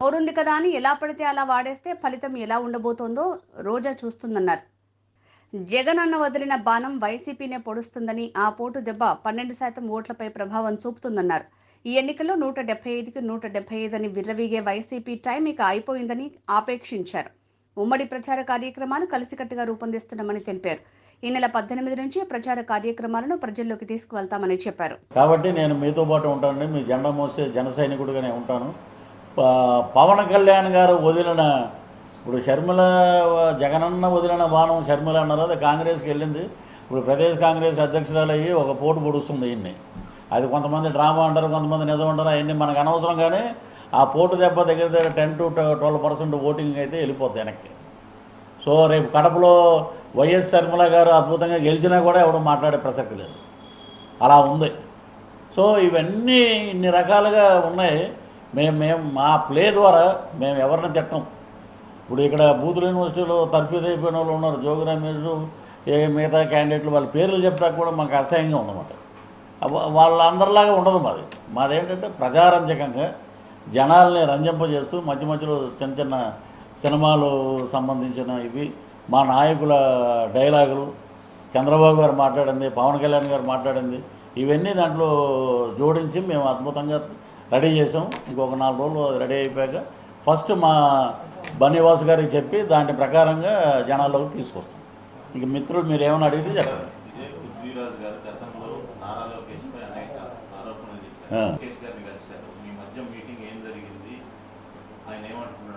నోరుంది కదా అని ఎలా పడితే అలా వాడేస్తే ఫలితం ఎలా ఉండబోతోందో రోజా చూస్తుందన్నారు. జగన్ అన్న వదిలిన బాణం వైసీపీనే పొడుస్తుందని, ఆ పోటు దెబ్బ 12% ఓట్లపై ప్రభావం చూపుతుందన్నారు. ఈ ఎన్నికల్లో 175కి 175 అని విర్రవీగే వైసీపీ టైం ఇక అయిపోయిందని ఆపేక్షించారు. ఉమ్మడి ప్రచార కార్యక్రమాలు కలిసికట్టుగా రూపొందిస్తున్నామని తెలిపారు. ఈ నెల 18 నుంచి ప్రచార కార్యక్రమాలను ప్రజల్లోకి తీసుకువెళ్తామని చెప్పారు. కాబట్టి నేను మీతో పాటు ఉంటానండి. మీ జెండా మోసే జన సైనికుడిగానే ఉంటాను. పవన్ కళ్యాణ్ గారు వదిలిన ఇప్పుడు షర్మిల, జగనన్న వదిలిన బాణం షర్మిల అన్నారు, అది కాంగ్రెస్కి వెళ్ళింది. ఇప్పుడు ప్రదేశ్ కాంగ్రెస్ అధ్యక్షురాలు అయ్యి ఒక పోటు పొడుస్తుంది ఇన్ని. అది కొంతమంది డ్రామా అంటారు, కొంతమంది నిజం అంటారు, అవన్నీ మనకు అనవసరం. కానీ ఆ పోటు దెబ్బ దగ్గర 10 to 12% ఓటింగ్ అయితే వెళ్ళిపోద్ది వెనక్కి. సో రేపు కడపలో వైఎస్ షర్మిల గారు అద్భుతంగా గెలిచినా కూడా ఎవరు మాట్లాడే ప్రసక్తి లేదు, అలా ఉంది. సో ఇవన్నీ ఇన్ని రకాలుగా ఉన్నాయి. మేము మా ప్లే ద్వారా మేము ఎవరిని తిట్టం. ఇప్పుడు ఇక్కడ బూతుల యూనివర్సిటీలో తర్ఫీదు అయిపోయిన వాళ్ళు ఉన్నారు, జోగి రమేష్, మిగతా క్యాండిడేట్లు, వాళ్ళ పేర్లు చెప్పడానికి కూడా మాకు అసహ్యంగా ఉందన్నమాట. వాళ్ళందరిలాగా ఉండదు మాది. మాదేంటంటే ప్రజారంజకంగా జనాల్ని రంజింపజేస్తూ మధ్య మధ్యలో చిన్న చిన్న సినిమాలు సంబంధించిన ఇవి, మా నాయకుల డైలాగులు, చంద్రబాబు గారు మాట్లాడింది, పవన్ కళ్యాణ్ గారు మాట్లాడింది, ఇవన్నీ దాంట్లో జోడించి మేము అద్భుతంగా రెడీ చేసాం. ఇంకొక 4 రోజులు రెడీ అయిపోయాక ఫస్ట్ మా బన్నీవాసు గారికి చెప్పి దాని ప్రకారంగా జనాల్లోకి తీసుకొస్తాం. ఇంక మిత్రులు మీరు ఏమైనా అడిగితే చెప్పండి.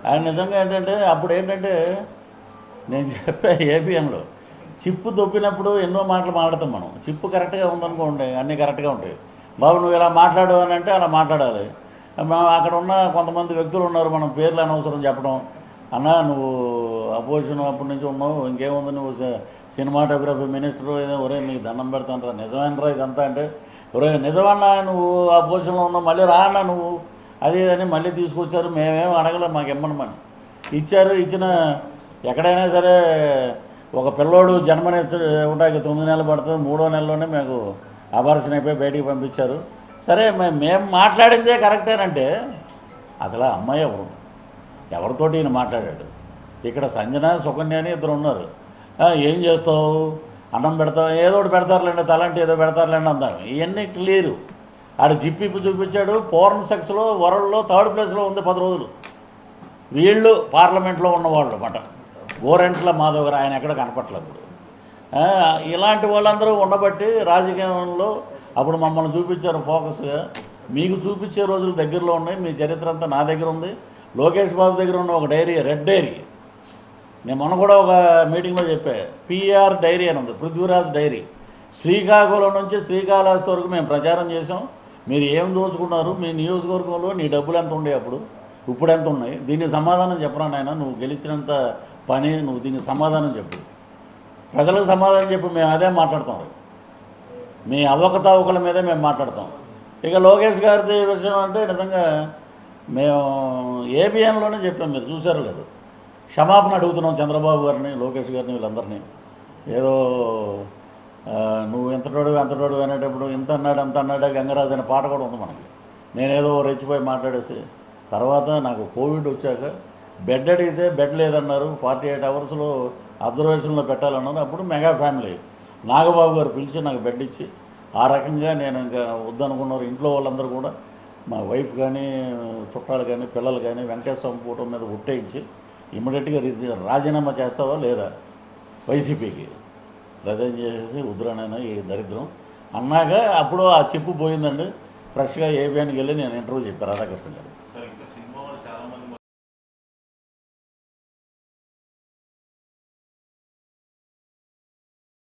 ఆయన నిజంగా ఏంటంటే అప్పుడు ఏంటంటే నేను చెప్పే ఏపీఎంలో చిప్పు దొబ్బినప్పుడు ఎన్నో మాటలు మాట్లాడతాం మనం. చిప్పు కరెక్ట్గా ఉందనుకోండి, అన్నీ కరెక్ట్గా ఉంటాయి. బాబు నువ్వు ఇలా మాట్లాడు అని అంటే అలా మాట్లాడాలి. అక్కడ ఉన్న కొంతమంది వ్యక్తులు ఉన్నారు, మనం పేర్లు అనవసరం చెప్పడం. అన్న నువ్వు అపోజిషన్ అప్పటి నుంచి ఉన్నావు, ఇంకేముంది నువ్వు సినిమాటోగ్రఫీ మినిస్టర్, ఏదో ఒరే మీకు దండం పెడతానరా, నిజమేనరా ఇదంతా అంటే, ఒరే నిజమన్నా నువ్వు అపోజిషన్లో ఉన్నావు, మళ్ళీ రా అన్న నువ్వు, అది అని మళ్ళీ తీసుకొచ్చారు. మేమేం అడగలే, మాకు ఇమ్మనమని ఇచ్చారు. ఇచ్చిన ఎక్కడైనా సరే ఒక పిల్లోడు జన్మనివ్వడానికి 9 నెలలు పడుతుంది, 3వ నెలలోనే మాకు అబార్షన్ అయిపోయి బయటికి పంపించారు. సరే మేము మాట్లాడిందే కరెక్టేనంటే అసలు ఆ అమ్మాయి ఎవరితోటి ఈయన మాట్లాడాడు? ఇక్కడ సంజన, సుకన్య అని ఇద్దరు ఉన్నారు. ఏం చేస్తావు, అన్నం పెడతావు, ఏదో ఒకటి పెడతారులేండి, తలంటి ఏదో పెడతారులేండి అందాం. ఇవన్నీ క్లియరు. ఆడు జిప్పిప్పు చూపించాడు. పోర్న్ సెక్స్లో వరల్డ్లో 3rd ప్లేస్లో ఉంది 10 రోజులు. వీళ్ళు పార్లమెంట్లో ఉన్నవాళ్ళు అన్నమాట. గోరెంట్ల మాధవ్ గారు, ఆయన ఎక్కడ కనపట్లేదు. ఇలాంటి వాళ్ళందరూ ఉండబట్టి రాజకీయంలో అప్పుడు మమ్మల్ని చూపించారు ఫోకస్గా. మీకు చూపించే రోజులు దగ్గరలో ఉన్నాయి. మీ చరిత్ర అంతా నా దగ్గర ఉంది. లోకేష్ బాబు దగ్గర ఉన్న ఒక డైరీ, రెడ్ డైరీ, నేను మొన్న కూడా ఒక మీటింగ్లో చెప్పా, పిఆర్ డైరీ అని ఉంది, పృథ్వీరాజ్ డైరీ. శ్రీకాకుళం నుంచి శ్రీకాళహస్తి వరకు మేము ప్రచారం చేసాం. మీరు ఏం దోచుకున్నారు, మీ నియోజకవర్గంలో నీ డబ్బులు ఎంత ఉండే అప్పుడు, ఇప్పుడు ఎంత ఉన్నాయి, దీనికి సమాధానం చెప్పరా నాయన, నువ్వు గెలిచినంత పని, నువ్వు దీనికి సమాధానం చెప్పు, ప్రజలకు సమాధానం చెప్పు. మేము అదే మాట్లాడతాం, మీ అవకతవకల మీదే మేము మాట్లాడతాం. ఇక లోకేష్ గారి విషయం అంటే నిజంగా మేము ఏబిఎన్లోనే చెప్పాం, మీరు చూసారో లేదు, క్షమాపణ అడుగుతున్నాం చంద్రబాబు గారిని, లోకేష్ గారిని, వీళ్ళందరినీ. ఏదో నువ్వు ఎంతటోడు అనేటప్పుడు ఇంత అన్నాడు అంత అన్నాడు, గంగరాజు అనే పాట కూడా ఉంది మనకి. నేనేదో రెచ్చిపోయి మాట్లాడేసి తర్వాత నాకు కోవిడ్ వచ్చాక బెడ్ అడిగితే బెడ్ లేదన్నారు, 48 అవర్స్లో అబ్జర్వేషన్లో పెట్టాలన్నారు. అప్పుడు మెగా ఫ్యామిలీ నాగబాబు గారు పిలిచి నాకు బెడ్ ఇచ్చి, ఆ రకంగా నేను ఇంకా వద్దనుకున్నారు. ఇంట్లో వాళ్ళందరూ కూడా, మా వైఫ్ కానీ, చుట్టాలు కానీ, పిల్లలు కానీ వెంకటేశ్వర ఫోటో మీద ఒట్టేయించి ఇమ్మీడియట్గా రాజీనామా చేస్తావా లేదా వైసీపీకి, రిజైన్ చేసేసి ఉద్రానైనా ఈ దరిద్రం అన్నాక అప్పుడు ఆ చెప్పు పోయిందండి. ఫ్రెష్గా ఏబిఎన్కి వెళ్ళి నేను ఇంటర్వ్యూ చెప్పాను రాధాకృష్ణ గారు.